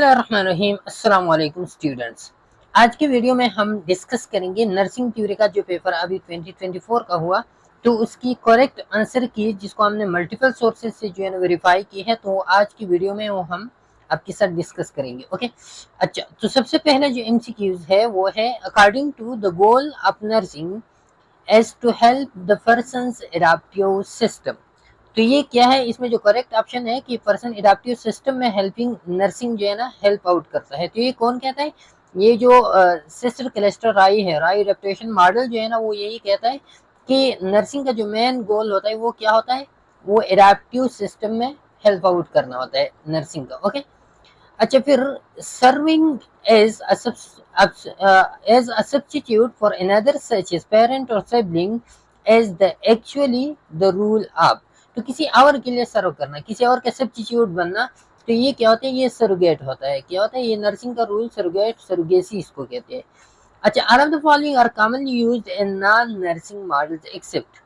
बिस्मिल्लाहिर्रहमानिर्रहीम। अस्सलाम वालेकुम स्टूडेंट्स। आज के वीडियो में हम डिस्कस करेंगे नर्सिंग थ्योरी का जो पेपर अभी 2024 का हुआ, तो उसकी करेक्ट आंसर की जिसको हमने मल्टीपल सोर्सेज से जो है ना वेरीफाई की है, तो आज की वीडियो में वो हम आपके साथ डिस्कस करेंगे। ओके, अच्छा, तो सबसे पहले जो एमसीक्यूज है वो है according to the goal of nursing as to help the persons adaptive system. तो ये क्या है, इसमें जो करेक्ट ऑप्शन है कि पर्सन एडाप्टिव सिस्टम में हेल्पिंग नर्सिंग जो है ना हेल्प आउट करता है। तो ये कौन कहता है? ये जो सिस्टर क्लस्टर राई है, राई एडेप्टेशन मॉडल जो है ना, वो यही कहता है कि नर्सिंग का जो मेन गोल होता है वो क्या होता है, वो एडाप्टिव सिस्टम में हेल्प आउट करना होता है नर्सिंग का। ओके, अच्छा, फिर serving as as a substitute for another such as parent और sibling as the actually the rule of. तो किसी और के लिए सर्व करना, किसी और का सब्स्टिट्यूट बनना, तो ये क्या होता है? ये सरोगेट होता है। क्या होता है? ये नर्सिंग का रूल सरोगेट, सरोगेसी इसको कहते हैं। अच्छा, all of the following are commonly used in non nursing models except.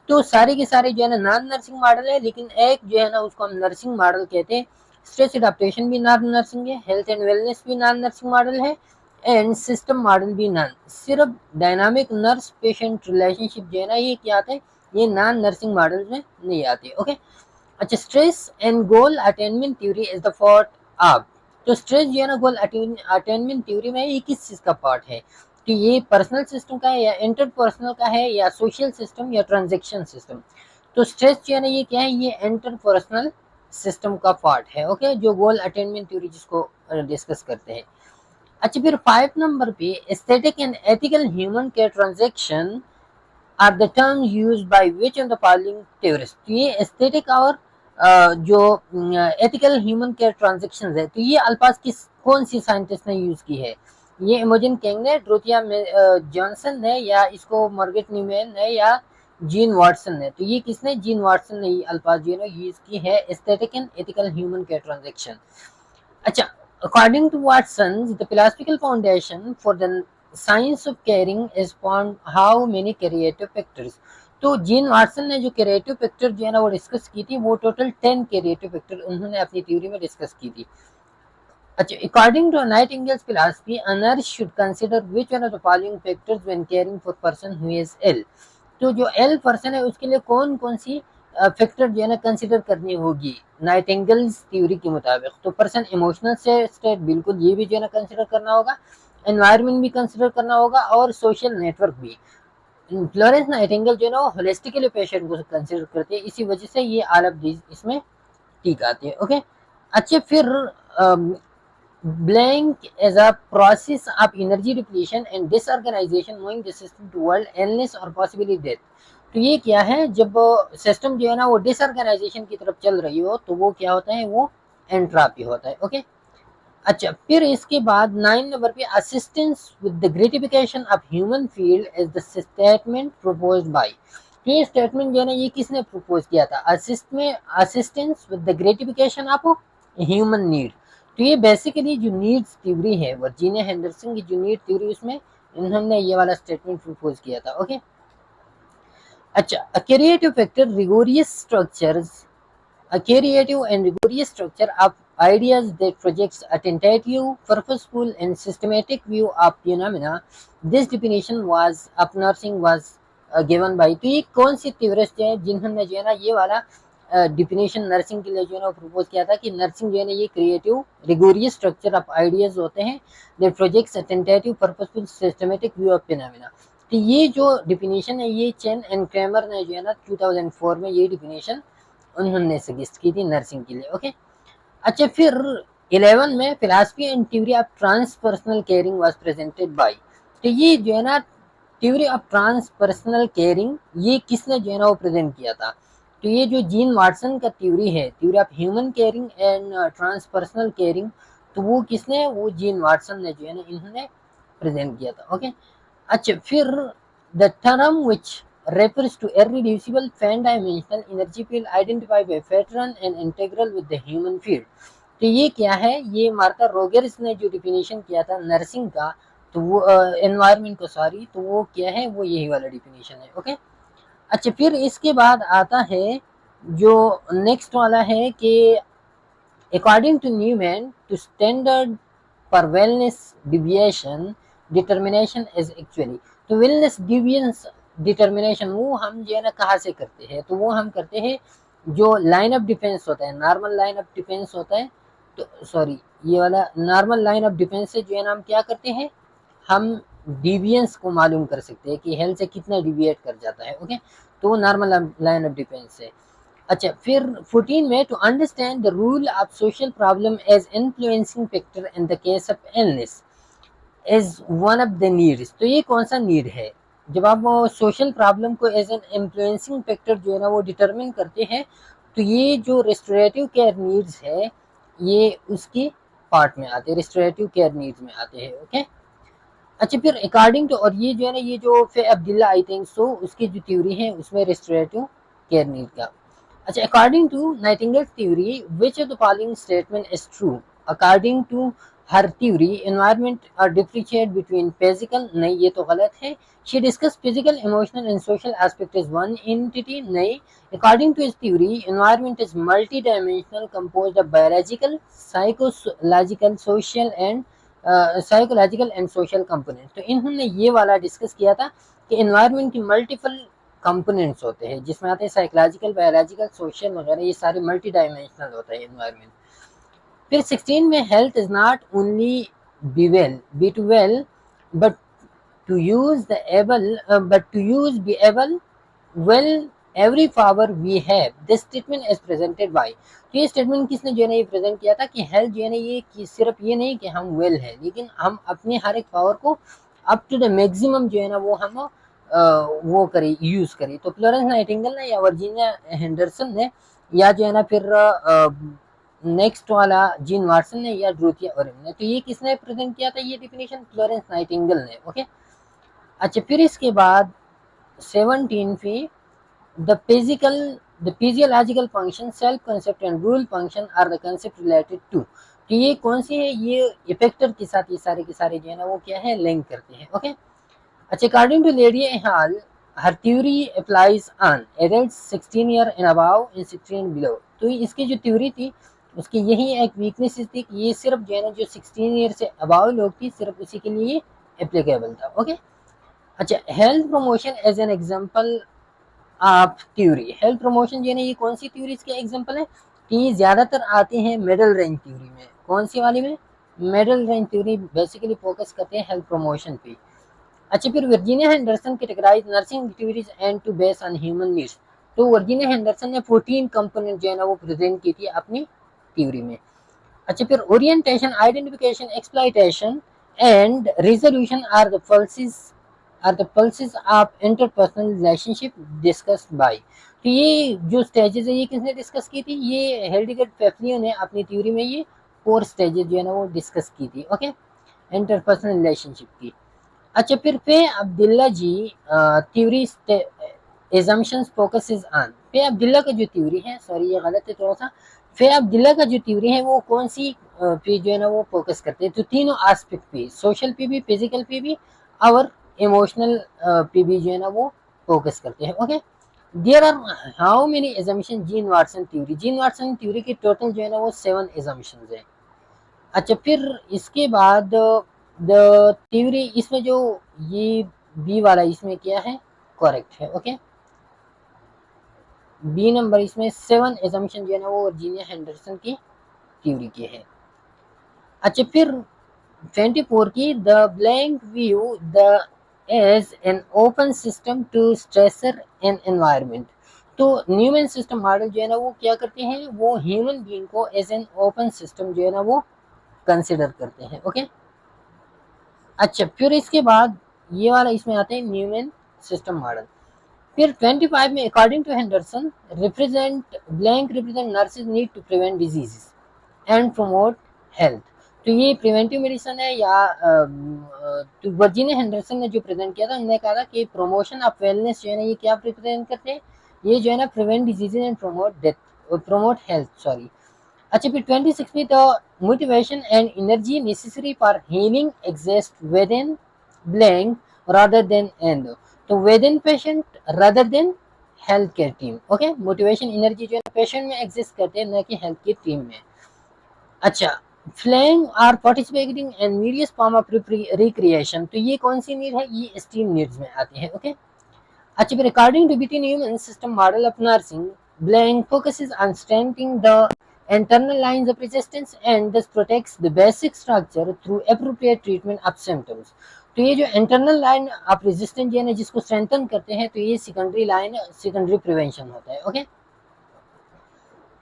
तो सारे के सारे जो है ना नॉन नर्सिंग मॉडल है, लेकिन एक जो है ना उसको हम नर्सिंग मॉडल कहते हैं। स्ट्रेस एडाप्टेशन भी नॉन नर्सिंग है, हेल्थ एंड वेलनेस भी नॉन नर्सिंग मॉडल है, एंड सिस्टम मॉडल भी नॉन। सिर्फ डायनामिक नर्स पेशेंट रिलेशनशिप जो है ना, ये क्या आता है? ये नॉन नर्सिंग मॉडल में नहीं आती। ओके, अच्छा, stress and goal attainment theory is the part of. तो स्ट्रेस जो है ना गोल अटेनमेंट थ्योरी में ये किस चीज का पार्ट है? तो ये पर्सनल सिस्टम का है, या इंटरपर्सनल का है, या सोशल सिस्टम, या ट्रांजेक्शन सिस्टम? तो स्ट्रेस जो है ना ये क्या है? ये इंटरपर्सनल सिस्टम का पार्ट है। ओके, जो गोल अटेनमेंट थ्योरी जिसको डिस्कस करते हैं। अच्छा, फिर 5 नंबर पे aesthetic and ethical human care transaction are the term use by which of the following theorist. तो ये एस्थेटिक और जो एथिकल ह्यूमन केयर ट्रांजेक्शन है, तो ये अल्फाज किस कौन सी साइंटिस्ट ने यूज की है? ये इमोजन किंग ने, ड्रोथिया जॉनसन ने, या इसको मार्गरेट न्यूमैन ने, या जीन वाटसन ने? तो ये किसने? जीन वाटसन ने ये अल्फाज जो है ना यूज की है, aesthetic and ethical human care transaction. अच्छा, according to Watson, the philosophical foundation for the science of caring is found how many creative factors। तो जीन वाटसन ने जो क्रिएटिव फैक्टर जो है ना वो डिस्कस की थी, वो टोटल 10 क्रिएटिव फैक्टर उन्होंने अपनी थ्योरी में डिस्कस की थी। अच्छा, according to Nightingale's philosophy, a nurse should consider which one of the following factors when caring for person who is ill। तो जो एल पर्सन है उसके लिए कौन कौन सी फैक्टर जो है ना कंसिडर करनी होगी नाइटिंगेल्स थ्योरी के मुताबिक? तो पर्सन इमोशनल स्टेट, बिल्कुल ये भी जो है ना कंसिडर करना होगा, एनवायरनमेंट भी कंसिडर करना होगा, और सोशल नेटवर्क भी। फ्लोरेंस नाइटिंगेल जो है ना वो होलिस्टिकली पेशेंट को कंसिडर करते हैं, इसी वजह से ये ऑल ऑफ दीज इसमें ठीक आते हैं। ओके, अच्छा, फिर blank as a process of energy depletion and disorganization moving the system toward illness or possibly death। तो ये क्या है? जब सिस्टम जो है ना वो डिसऑर्गेनाइजेशन की तरफ चल रही हो, तो वो क्या होता है? वो एंट्रापी होता है। ओके, अच्छा, फिर इसके बाद 9 नंबर पे assistance with the gratification of human field is the statement proposed by. तो ये स्टेटमेंट जो है ना ये किसने प्रपोज किया था? Assistance with the gratification of human need. तो ये बेसिकली जो नीड्स थ्योरी है, वर्जीनिया हेंडरसन की जो नीड थ्योरी, उसमें इन्होंने ये वाला स्टेटमेंट प्रपोज किया था। ओके, अच्छा, a creative factor rigorous structures, a creative and rigorous structure of ideas that projects a tentative, purposeful, and systematic view of phenomena। This definition was of nursing was given by। तो ये कौन सी theorist है जिन्होंने जो है ना ये वाला डिफिनेशन नर्सिंग के लिए जो है ना प्रपोज किया था कि नर्सिंग जो है ना ये creative rigorous structure of ideas होते हैं, that projects a tentative, purposeful, systematic view of phenomena. तो ये जो डिफिनेशन है ये चेन एंड क्रेमर ने जो है ना 2004 में ये डिफिनेशन उन्होंने सजेस्ट की थी नर्सिंग के लिए। ओके, अच्छा, फिर 11 में philosophy and theory of transpersonal caring was presented by. तो ये जो है ना थ्योरी ऑफ ट्रांसपर्सनल केयरिंग ये किसने जो है ना वो प्रेजेंट किया था? तो ये जो जीन वाटसन का थ्योरी है, theory of human caring and transpersonal caring, तो वो किसने? वो जीन वाटसन ने जो है ना इन्होंने प्रेजेंट किया था। ओके, अच्छा, फिर the term which refers to irreducible fan-dimensional energy field identified by pattern and integral with the human field। तो ये क्या है? ये मार्था रोगर्स ने जो डिफिनेशन किया था नर्सिंग का, तो वो एनवायरनमेंट को, सॉरी, तो वो क्या है? वो यही वाला डिफिनेशन है। ओके, अच्छा, फिर इसके बाद आता है जो नेक्स्ट वाला है कि According to Newman, to standard per wellness deviation determination is actually, तो wellness deviance determination वो हम जो है ना कहाँ से करते हैं, तो वो हम करते हैं जो लाइन ऑफ डिफेंस होता है, नॉर्मल लाइन ऑफ डिफेंस होता है, तो सॉरी ये वाला नॉर्मल लाइन ऑफ डिफेंस से जो है ना हम क्या करते हैं, हम डिविएंस को मालूम कर सकते हैं कि हेल्थ से कितना डिविएट कर जाता है। ओके, तो वो नॉर्मल लाइन ऑफ डिफेंस है। अच्छा, फिर 14 में to understand the rule of social problem as influencing factor in the case of illness is one of the needs. तो ये कौन सा नीड है, जब आप सोशल प्रॉब्लम को एज एन इन्फ्लुएंसिंग फैक्टर जो है ना वो डिटरमिन करते हैं, तो ये जो रेस्टोरेटिव केयर नीड्स है ये उसकी पार्ट में आते हैं, रेस्टोरेटिव केयर नीड्स में आते हैं। ओके, अच्छा फिर अकॉर्डिंग टू, और ये जो है ना ये जो फे अब्दुल्ला आई थिंक सो उसकी जो थ्योरी है उसमें रेस्टोरेटिव केयर नीड का। अच्छा, according to Nightingale's theory which of the following statement is true. According to her theory environment are differentiate between physical, नहीं ये तो गलत है। She discuss physical emotional and social aspect is one entity, नहीं। According to his theory environment is multi dimensional composed of biological, psychological, social and psychological and social component. तो इन्होंने ये वाला डिस्कस किया था कि एनवायरनमेंट की मल्टीपल कंपोनेंट्स होते हैं जिसमें आते हैं साइकोलॉजिकल, बायोलॉजिकल, सोशल वगैरह, ये सारे मल्टी डायमेंशनल होता है एनवायरनमेंट। फिर 16 में health is not only be to well but to use the able but to use be able well every power we have, this statement is presented by. तो ये statement किसने जो है ना ये प्रेजेंट किया था कि हेल्थ जो है ना ये कि सिर्फ ये नहीं कि हम वेल है, लेकिन हम अपने हर एक पावर को अप टू द मैक्सिमम जो है ना वो हम वो करें, यूज करें। तो फ्लोरेंस नाइटिंगेल ने या वर्जीनिया हेंडरसन ने या जो है ना फिर नेक्स्ट वाला जीन वाटसन ने या ड्रोथिया ओरेन ने, तो ये किसने प्रेजेंट किया था ये डिफिनेशन, फ्लोरेंस नाइटिंगेल ने। ओके, अच्छा फिर इसके बाद 17 पे the physiological function, self concept and rule function are the concept related to। तो ये कौन सी है, ये इफेक्टर के साथ ये सारे के सारे जो है ना वो क्या है लिंक करते हैं। ओके, अच्छा according to Lydia Hall her theory applies on adults 16 year and above and 16 below. तो इसकी जो थ्योरी थी उसकी यही एक वीकनेस थी कि ये सिर्फ जो है ना जो 16 ईयर से अबव लोग थी सिर्फ उसी के लिए एप्लीकेबल था। ओके, अच्छा health promotion as an example आप थ्योरी, हेल्थ प्रमोशन जो है ना ये कौन सी थ्योरी के एग्जांपल है कि ज्यादातर आते हैं मिडिल रेंज थ्योरी में। कौन सी वाली में, middle range theory basically focus करते हैं हेल्थ प्रमोशन पे। अच्छा फिर Virginia Henderson categorize nursing activities and to base on human needs. तो वर्जीनिया हेंडरसन ने 14 कंपोनेंट जो है ना वो प्रेजेंट की थी अपनी थ्योरी में। अच्छा फिर orientation, identification, exploitation and resolution are the pulses of interpersonal relationship discussed by. तो ये जो स्टेजेस है ये किसने डिस्कस की थी, ये हेल्डिगर पेफ्लियो ने अपनी थ्योरी में ये 4 स्टेजेस जो है ना वो डिस्कस की थी। ओके, इंटरपर्सनल रिलेशनशिप की। अच्छा फिर पे अब्दुल्ला जी थ्योरी assumptions focuses on, फे अब्दुल्ला का जो थ्योरी है, सॉरी ये गलत है थोड़ा सा, फे अब्दुल्ला का जो थ्योरी है वो कौन सी पे जो है ना वो फोकस करते हैं, तो तीनों एस्पेक्ट पे, सोशल पे भी, फिजिकल पे भी और इमोशनल पे भी जो है ना वो फोकस करते हैं। Okay, there are how many assumption Jean Watson theory, Jean Watson theory की टोटल जो है ना वो 7 assumptions है। अच्छा फिर इसके बाद द थ्योरी, इसमें जो ये बी वाला इसमें क्या है करेक्ट है। ओके, बी नंबर इसमें 7 assumption जो है ना वो वर्जीनिया हेंडरसन की थ्योरी के है। अच्छा फिर 24 की the blank view the as an open system to stressor an environment. तो न्यूमैन सिस्टम मॉडल जो है ना वो क्या करते हैं, वो ह्यूमन बीइंग को एज एन ओपन सिस्टम जो है ना वो कंसिडर करते हैं। ओके, अच्छा फिर इसके बाद ये वाला इसमें आते हैं न्यूमैन सिस्टम मॉडल। फिर 25 में according to Henderson represent blank represent nurses need to prevent diseases and promote health. तो ये प्रिवेंटिव मेडिसिन है या तो वर्जीनिया हेंडरसन ने जो प्रेजेंट किया था उन्होंने कहा था कि प्रमोशन ऑफ वेलनेस जो है ना ये क्या रिप्रेजेंट करते हैं, ये जो है ना prevent diseases and promote death, promote health, sorry. अच्छा फिर 26 में तो motivation and energy necessary for healing exist within blank rather than and, तो within patient rather than health care team. Okay, motivation energy जो है patient में exist करते हैं न कि हेल्थ केयर टीम में। अच्छा, playing or participating in various form of recreation, तो ये कौन सी नीड है, ये एस्टीम नीड्स में आती है। ओके। अच्छा, फिर according to Betty Neuman system model of nursing, blank focuses on strengthening the internal lines of resistance and thus protects the basic structure through appropriate treatment of symptoms। तो ये जो internal line of resistance जो है ना, जिसको strengthen करते हैं, तो ये सेकेंडरी लाइन, सेकेंडरी प्रिवेंशन होता है। ओके।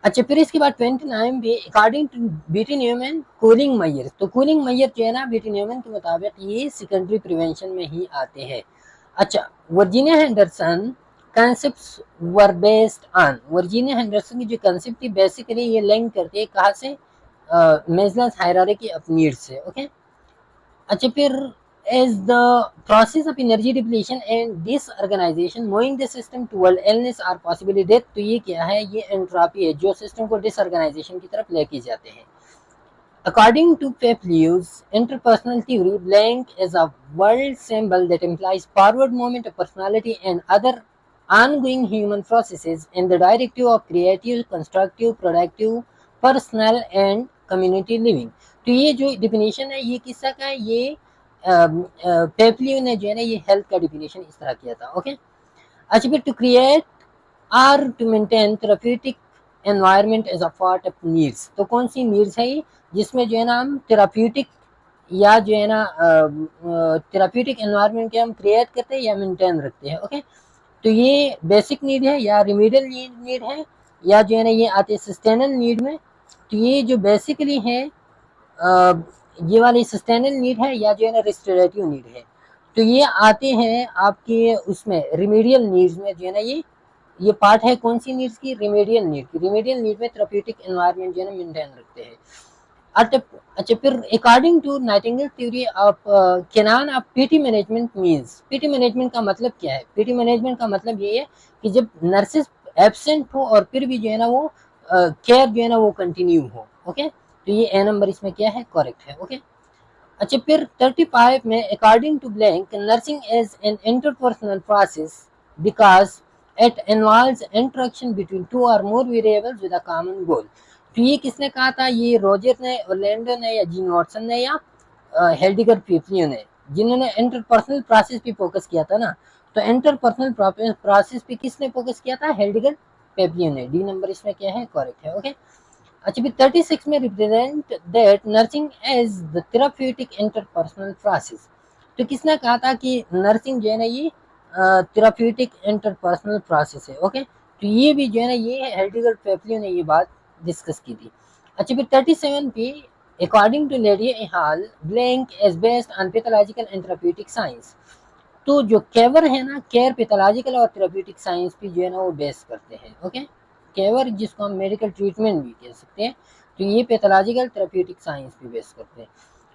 अच्छा, फिर इसके बाद 29 पे अकॉर्डिंग टू बीटी न्यूमैन कूलिंग मैयर, तो कूलिंग मैयर जो है ना बीटी न्यूमैन के मुताबिक ये सेकेंडरी प्रिवेंशन में ही आते हैं। अच्छा, Virginia Henderson concepts were based on, Virginia Henderson की जो कंसेप्ट थी बेसिकली ये लिंक करती है कहाँ से, मेस्लोज हायरार्की ऑफ नीड्स से। ओके। अच्छा, फिर as the process of energy depletion and disorganization moving the system toward illness or possibly death, तो ये क्या है, ये एंट्रोपी है जो सिस्टम को डिसऑर्गेनाइजेशन की तरफ लेके जाते हैं। According to Pepliu's interpersonal theory, blank is a world symbol that implies forward movement of personality and other ongoing human processes in the directive of creative, constructive, productive, personal and community living। तो ये जो definition है ये किसका का है, ये पेपलियो ने जो है ना ये हेल्थ का डिफिनेशन इस तरह किया था। ओके। अच्छा, फिर to create or to maintain therapeutic environment as a part of needs, तो कौन सी नीड्स है ये, जिसमें जो है ना हम थेराप्यूटिक या जो है ना थेराप्यूटिक एनवायरनमेंट के हम क्रिएट करते हैं या मेंटेन रखते हैं। ओके। तो ये बेसिक नीड है या रिमीडियल नीड है या जो है ना ये आते हैं सस्टेनल नीड में। तो ये जो बेसिकली है ये वाली सस्टेनल नीड है या जो है ना रेस्टोरेटिव नीड है। तो ये आते हैं आपके उसमें रिमीडियल नीड्स में, जो है ना ये पार्ट है कौन सी नीड्स की, रिमीडियल नीड की। रिमीडियल नीड में थेराप्यूटिक एनवायरनमेंट जो है ना मेंटेन रखते हैं। अच्छा, फिर according to Nightingale theory of canon of petty management means, petty management का मतलब क्या है, पीटी मैनेजमेंट का मतलब ये है कि जब नर्सेस एब्सेंट हो और फिर भी जो है ना वो केयर जो है ना वो कंटिन्यू हो। ओके। तो ये ए नंबर इसमें क्या है, करेक्ट है। ओके। अच्छा, फिर 35 में according to blank nursing is an interpersonal process because it involves interaction between two और more variables with a common goal. तो ये किसने कहा था, ये रॉजर ने, ऑरलैंडो ने या जीन वॉटसन ने या हेल्डिगर पेपलियो ने, जिन्होंने इंटरपर्सनल प्रोसेस पे फोकस किया था ना। तो इंटरपर्सनल प्रोसेस पे किसने फोकस किया था, हेल्डिगर पेपलियो ने। डी नंबर इसमें क्या है, करेक्ट है। ओके। अच्छा, फिर 36 में represent that nursing as the therapeutic interpersonal process, तो किसने कहा था कि नर्सिंग जो है ना ये थेराप्यूटिक इंटरपर्सनल प्रोसेस है। ओके। तो ये भी जो है ना ये हेल्डिगर पेपलियो ने ये बात डिस्कस की थी। अच्छा, फिर 37 पे according to Lydia Hall blank is based on pathological and therapeutic science, तो जो केवर है ना, केयर पैथोलॉजिकल और थेराप्यूटिक साइंस पे जो है ना वो बेस करते हैं। ओके। केवर जिसको हम मेडिकल ट्रीटमेंट भी कह सकते हैं, तो ये पैथोलॉजिकल थेराप्यूटिक साइंस पे बेस करते हैं।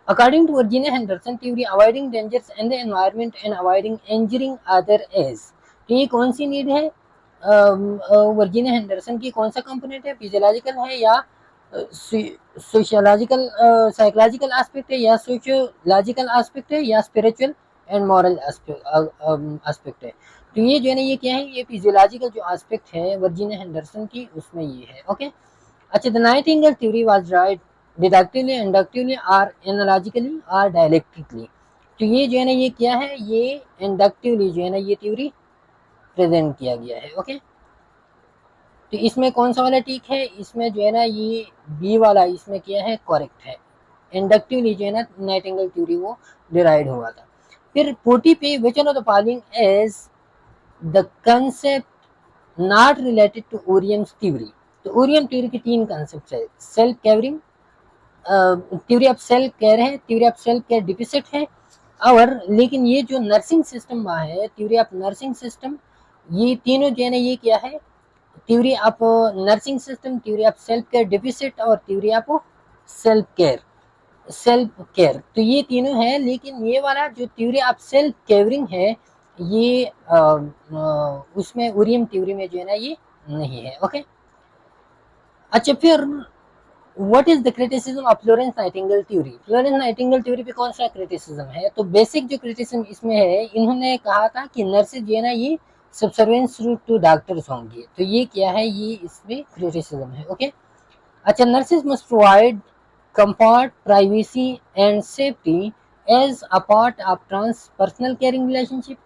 According to Virginia Henderson theory, avoiding dangers in the environment and avoiding injuring others, तो ये कौन सी नीड है, वर्जीनिया हेंडरसन की कौन सा कंपोनेंट है, फिजियोलॉजिकल है या सोशियोलॉजिकल साइकोलॉजिकल एस्पेक्ट है या सोशियोलॉजिकल एस्पेक्ट है या स्पिरिचुअल एंड मॉरल एस्पेक्ट है। तो ये जो है ना ये क्या है, ये फिजियोलॉजिकल जो एस्पेक्ट है वर्जीनिया हेंडरसन की उसमें ये है। ओके। अच्छा, the Nightingale theory was right डिडक्टिवली, inductively और एनालॉजिकली और डायलेक्ट्रिकली, तो ये जो है ना ये क्या है, ये इंडक्टिवली जो है ना ये थ्योरी प्रेजेंट किया गया है। ओके। तो इसमें कौन सा वाला ठीक है, इसमें जो है ना ये बी वाला इसमें क्या है, करेक्ट है। इंडक्टिवली जो है ना नाइटिंगेल थ्योरी वो डिराइव हुआ था। फिर 40 पे which one of the following is the concept not related to Orem's theory, तो ओरियम थ्योरी की तीन कंसेप्ट है, self caring, theory of self care है, theory of self care deficit है, और लेकिन ये जो नर्सिंग सिस्टम वहाँ है, थ्योरी ऑफ नर्सिंग सिस्टम, ये तीनों जो है ना ये क्या है, theory of nursing system, theory of self care deficit और थ्योरी ऑफ सेल्फ केयर, तो ये तीनों है। लेकिन ये वाला जो थ्योरी ऑफ सेल्फ केयरिंग है ये उसमें ओरियम थ्योरी में जो है ना ये नहीं है। ओके। अच्छा, फिर what is the criticism of Florence Nightingale theory, Florence Nightingale theory पे कौन सा क्रिटिसिज्म है, तो बेसिक जो क्रिटिसिज्म इसमें है, इन्होंने कहा था कि नर्सेज जो है ना ये सबसर्वेंस टू डॉक्टर्स होंगे, तो ये क्या है, ये इसमें क्रिटिसिज्म है। ओके। अच्छा, nurses must provide comfort, privacy, and safety as a part of transpersonal caring relationship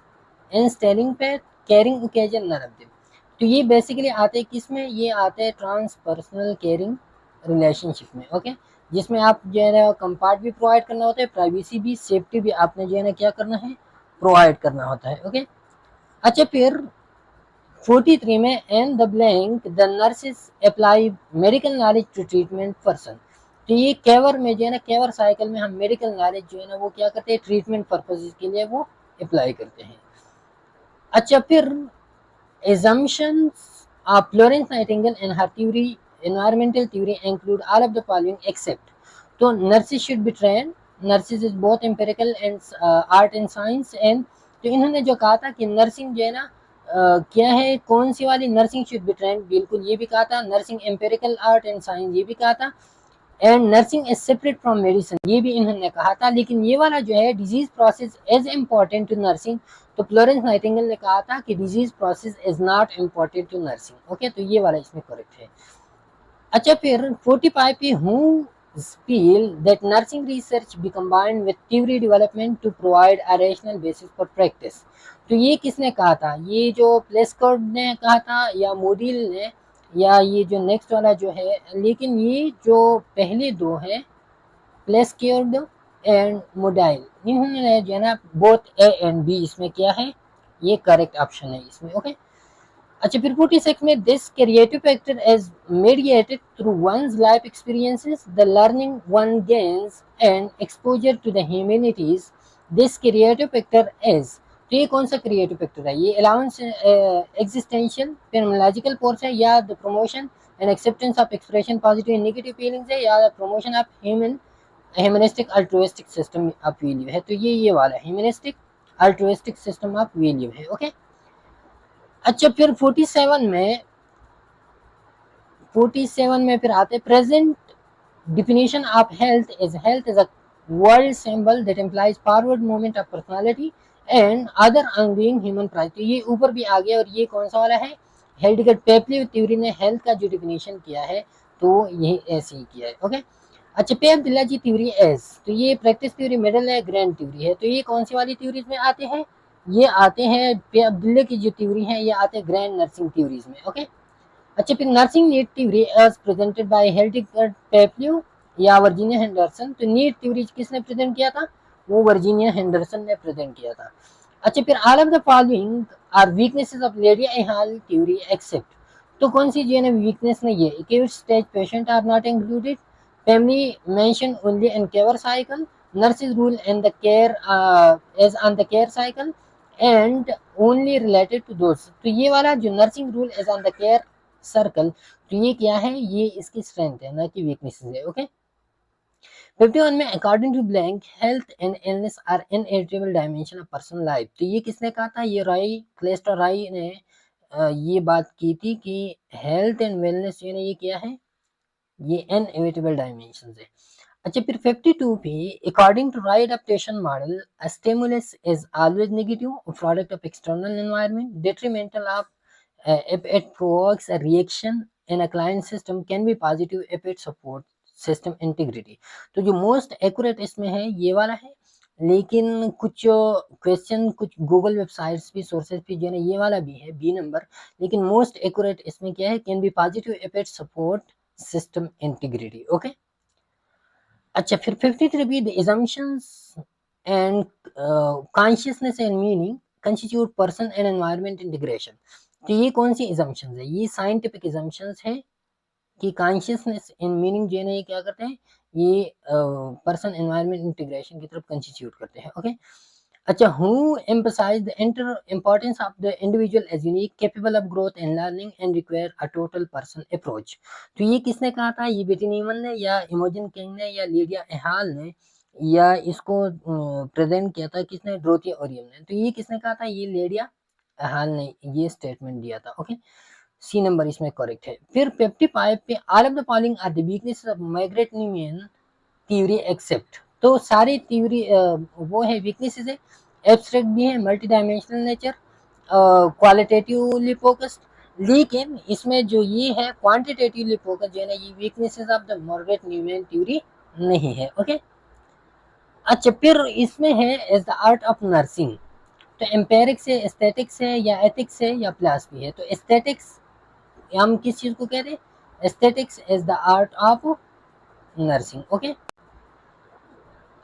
and staring path, caring occasion, none of them. तो ये बेसिकली आते हैं किसमें, ये आते हैं ट्रांसपर्सनल केयरिंग रिलेशनशिप में, ओके, जिसमें आप जो है ना कंफर्ट भी प्रोवाइड करना होता है, प्राइवेसी भी, सेफ्टी भी आपने जो है ना क्या करना है, प्रोवाइड करना होता है, ओके। अच्छा फिर 43 में and the blank the nurses apply medical knowledge to treatment person. तो ये केवर में जो है ना, केवर साइकिल में हम मेडिकल नॉलेज जो है ना वो क्या करते हैं, ट्रीटमेंट पर्पसेस के लिए वो अप्लाई करते हैं। अच्छा फिर assumptions of Florence Nightingale and her theory, environmental theory include all of the following except, तो nurses should be trained, nurses is both empirical and art and science, and तो इन्होंने जो कहा था कि नर्सिंग जो है ना क्या है, कौन सी वाली, नर्सिंग शुड बी ट्रेंड, बिल्कुल ये भी कहा था, nursing empirical art and science ये भी कहा था, and nursing is separate from medicine ये भी इन्होंने कहा था। लेकिन ये वाला जो है disease process is important to nursing, तो फ्लोरेंस नाइटिंगेल ने कहा था कि disease process is not important to nursing, okay, तो ये वाला इसमें करेक्ट है। अच्छा फिर 45 पे who feel that nursing research be combined with theory development to provide a rational basis for practice। तो ये किसने कहा था, ये जो प्लेस्कर्ड ने कहा था या मोडिल ने, या ये जो नेक्स्ट वाला जो है, लेकिन ये जो पहले दो हैं प्लेस्कर्ड एंड मोडाइल, इन्होंने जो है ना बोथ ए एंड बी इसमें किया है, ये करेक्ट ऑप्शन है इसमें, ओके। अच्छा फिर 46 में this creative factor is mediated through one's life experiences the learning one gains and exposure to the humanities, this creative factor is, तो ये कौन सा क्रिएटिव फैक्टर है, ये अलाउंस एग्जिस्टेंशियल फेनोमेनोलॉजिकल फोर्स है, या the promotion and acceptance of expression positive and negative feelings है, या the promotion of humanistic altruistic system of value है, तो ये वाला humanistic altruistic system of value है, ओके। अच्छा फिर 47 में फिर आते present definition of health is a world symbol that implies forward movement of personality and other ongoing human price, तो ये ऊपर भी आ गया, और ये कौन सा वाला है, हेल्डिगर पेपली थ्योरी ने हेल्थ का जो डिफिनेशन किया है तो यही ऐसे ही किया है, ओके। अच्छा पे अब्दुल्ला जी थ्योरी एस, तो ये प्रैक्टिस थ्योरी मिडल है, ग्रैंड थ्योरी है, तो ये कौन सी वाली थ्योरीज में आते हैं, ये आते हैं पे अब्दुल्ला की जो थ्योरी है, ये आते हैं ग्रैंड नर्सिंग थ्योरीज में, ओके। अच्छा फिर nursing need theory as presented by Hildegard Peplau या वर्जीनिया हेंडरसन, तो नीड थ्योरी किसने प्रेजेंट किया था, वो वर्जीनिया हेंडरसन ने प्रेजेंट किया था। अच्छा फिर all of the following are weaknesses of Lydia Hall theory except, तो कौन सी जो है ना वीकनेस नहीं है, acute stage patient are not included, family mention only in care cycle, nurses rule and the care is on the care cycle and only related to those, तो ये वाला जो nursing rule is on the care circle, तो ये क्या है, ये इसकी स्ट्रेंथ है ना कि वीकनेसेस है, ओके। 51 में according to blank health and illness are inevitable dimension of personal life, तो ये किसने कहा था, ये राई क्लेस्टर राई ने ये बात की थी कि हेल्थ एंड वेलनेस जो है ये क्या है, ये इनएविटेबल डायमेंशन है। अच्छा फिर 52 पे according to Roy adaptation model a stimulus is always negative, a product of external environment, detrimental of if it provokes a reaction in a client system can be positive if it supports system integrity, तो जो most accurate इसमें है ये वाला है, लेकिन कुछ question कुछ गूगल वेबसाइट्स भी सोर्सेज भी जो है ये वाला भी है बी नंबर, लेकिन मोस्ट एक्यूरेट इसमें क्या है, can be positive if it support system integrity, okay. अच्छा फिर 53 भी the assumptions and consciousness and meaning constitute person and environment integration, तो ये कौन सी assumptions है, ये scientific assumptions है कि consciousness and meaning जो है ना ये क्या करते हैं, ये person environment integration की तरफ constitute करते हैं, ओके। अच्छा who emphasize the importance of the individual as unique capable of growth and learning and require a total person approach, तो ये किसने कहा था, ये बेटी नीमन ने या इमोजन किंग ने या लीडिया एहाल ने, या इसको प्रेजेंट किया था किसने, ड्रोथी ओरियम ने, तो ये किसने कहा था, ये लीडिया एहाल ने ये स्टेटमेंट दिया था, ओके। सी नंबर इसमें करेक्ट है। फिर 55 पे all of the following are the weaknesses of Margaret Newman theory except, तो सारी थ्योरी वो है वीकनेसेस है, एब्स्ट्रैक्ट भी है, multi dimensional nature, qualitatively focused, लेकिन इसमें जो ये है क्वांटिटेटिवली फोकस जो है ना ये weaknesses of the Margaret Newman theory नहीं है। ओके, अच्छा फिर इसमें है as the art of nursing. तो एम्पेरिक्स है, एस्थेटिक्स है, या एथिक्स है, या फिलॉसफी है। तो एस्थेटिक्स हम किस चीज को कहते हैं? Aesthetics is the art of nursing. Okay,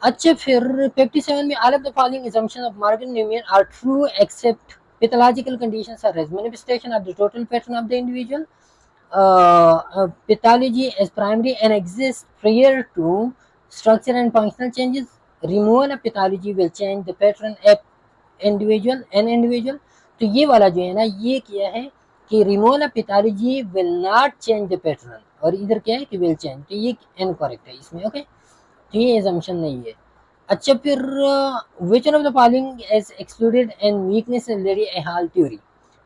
अच्छा फिर 57 में all of the following assumptions of Morgan Newman are true except pathological conditions are as manifestation of the total pattern of the individual. Pathology is primary and exists prior to structure and functional changes. Removal of pathology will change the pattern of individual. तो ये वाला जो है ना, ये किया है कि removal of pathology will not change the pattern, और इधर क्या है कि विल चेंज, तो ये इनकरेक्ट है इसमें। ओके, तो ये एजम्पशन नहीं है। अच्छा फिर which one of the following is excluded and weakness Lydia Hall theory.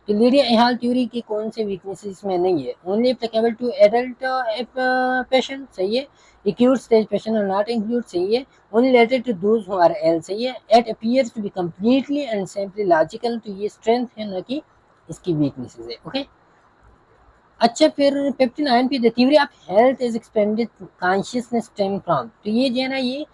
तो लेडी एहाल थ्योरी की कौन से वीकनेस इसमें नहीं है? Only applicable to adult patient, सही है। acute stage patient are not included, सही है। only related to those who are ill, सही है। it appears to be completely and simply logical, तो ये strength है ना कि इसकी weaknesses है। ओके, अच्छा फिर 59 पे the theory of health is expanded consciousness stem from. तो ये जो है ना, ये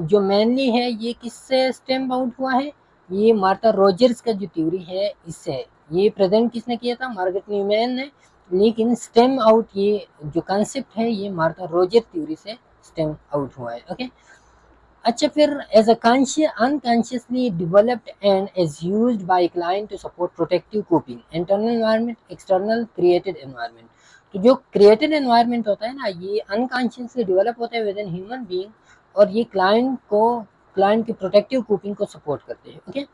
जो मेनली है ये किससे स्टेम आउट हुआ है? ये मार्था रोजर्स का जो थ्योरी है इससे है। ये प्रेजेंट किसने किया था? मार्गरेट न्यूमैन ने। लेकिन स्टेम आउट ये जो कॉन्सेप्ट है ये मार्था रोजर थ्योरी से स्टेम आउट हुआ है। ओके, अच्छा फिर as a unconsciously developed and is used by client to support protective coping internal environment external created environment. तो जो क्रिएटेड एनवायरनमेंट होता है ना, ये अनकॉन्शियसली डेवलप होता है विद इन ह्यूमन बीइंग, और ये क्लाइंट की प्रोटेक्टिव कोपिंग को सपोर्ट करते हैं। ओके,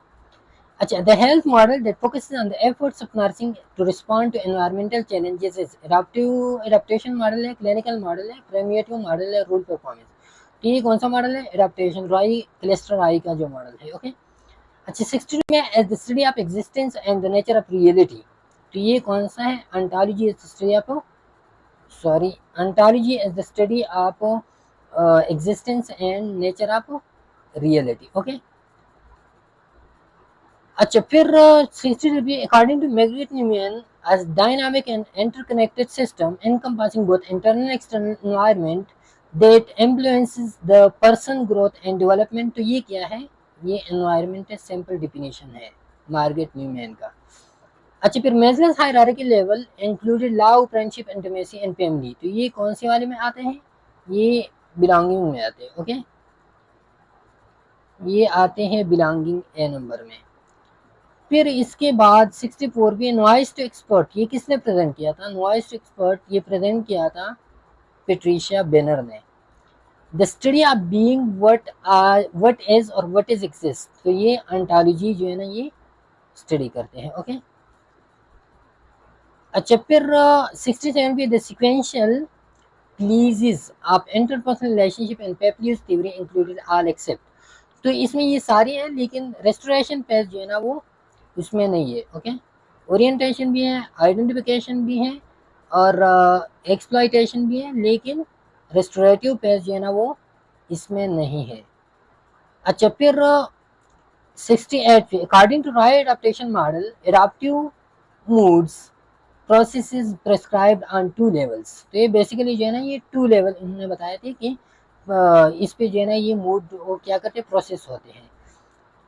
अच्छा the health model that focuses on the efforts of nursing to respond to environmental challenges is adaptation model है, क्लिनिकल मॉडल है, प्रेमिएटिव मॉडल है, रूल परफॉर्मेंस। तो ये कौन सा मॉडल है? एडाप्टेशन, रॉय क्लेस्टर राय का जो मॉडल है। ओके, अच्छा 62 में as the study of existence and the nature of reality. तो ये कौन सा है? Ontology is the study of ontology is the study of existence and nature of reality. Okay, अच्छा फिर 63 according to Margaret Newman as dynamic and interconnected system encompassing both internal and external environment that influences the person growth and development। तो ये क्या है? ये environment simple definition है Margaret Newman का। अच्छा फिर measures hierarchy level included love, friendship, intimacy and family. तो ये कौन से वाले में आते हैं? ये बिलोंगिंग में आते हैं। ओके, ये आते हैं बिलोंगिंग ए नंबर में। फिर इसके बाद 64 पे नॉइस टू एक्सपर्ट, ये किसने प्रेजेंट किया था? नॉइस टू एक्सपर्ट ये प्रेजेंट किया था पेट्रिशिया बेनर ने। The study of being what is और व्हाट इज एग्जिस्ट। तो ये ऑन्टोलॉजी जो है ना, ये स्टडी करते हैं। ओके, अच्छा फिर 67 पे द सीक्वेंशियल क्लीजेस of interpersonal relationship and Peplau's theory included all except. तो इसमें ये सारी हैं, लेकिन रेस्टोरेशन पेज जो है ना वो उसमें नहीं है। ओके, ओरिएंटेशन भी है, आइडेंटिफिकेशन भी है, और एक्सप्लॉइटेशन भी है, लेकिन रेस्टोरेटिव पेज जो है ना वो इसमें नहीं है। अच्छा फिर 68 पे according to Roy adaptation model adaptive modes processes prescribed on 2 levels. तो ये बेसिकली जो है ना, ये 2 लेवल उन्होंने बताए थे कि इस पे जो है ना ये मूड वो क्या करते हैं, प्रोसेस होते हैं।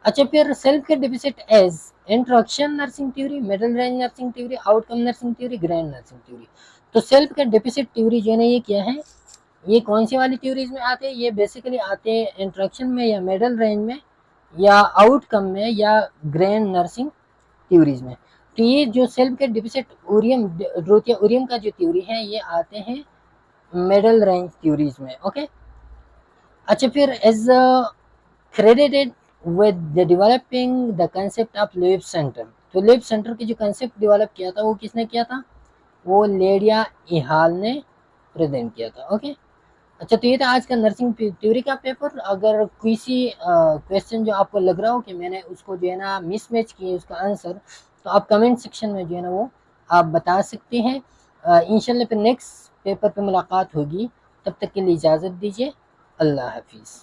अच्छा फिर self care deficit as introduction nursing theory, middle range nursing theory, outcome nursing theory, grand nursing theory. तो सेल्फ के डिफिसिट थ्योरी जो है ना, ये क्या है? ये कौन सी वाली थ्योरीज में आते हैं? ये बेसिकली आते हैं इंट्रोडक्शन में, या मिडिल रेंज में, या आउटकम में, या ग्रैंड नर्सिंग थ्योरीज में। तो ये जो सेल्फ के डिफिसिट ओरियम रोथिया ओरियम का जो थ्योरी है, ये आते हैं मिडिल रेंज थ्योरीज में। ओके, अच्छा फिर as credited with the developing the concept of lip centre. तो लिप सेंटर की जो कंसेप्ट डेवलप किया था वो किसने किया था? वो लेडिया इहाल ने प्रेजेंट किया था। ओके, अच्छा तो ये था आज का नर्सिंग थ्योरी का पेपर। अगर किसी क्वेश्चन जो आपको लग रहा हो कि मैंने उसको जो है ना मिसमैच किए उसका आंसर, तो आप कमेंट सेक्शन में जो है ना वो आप बता सकते हैं। इंशाल्लाह फिर नेक्स्ट पेपर पे मुलाकात होगी, तब तक के लिए इजाज़त दीजिए। अल्लाह हाफिज़।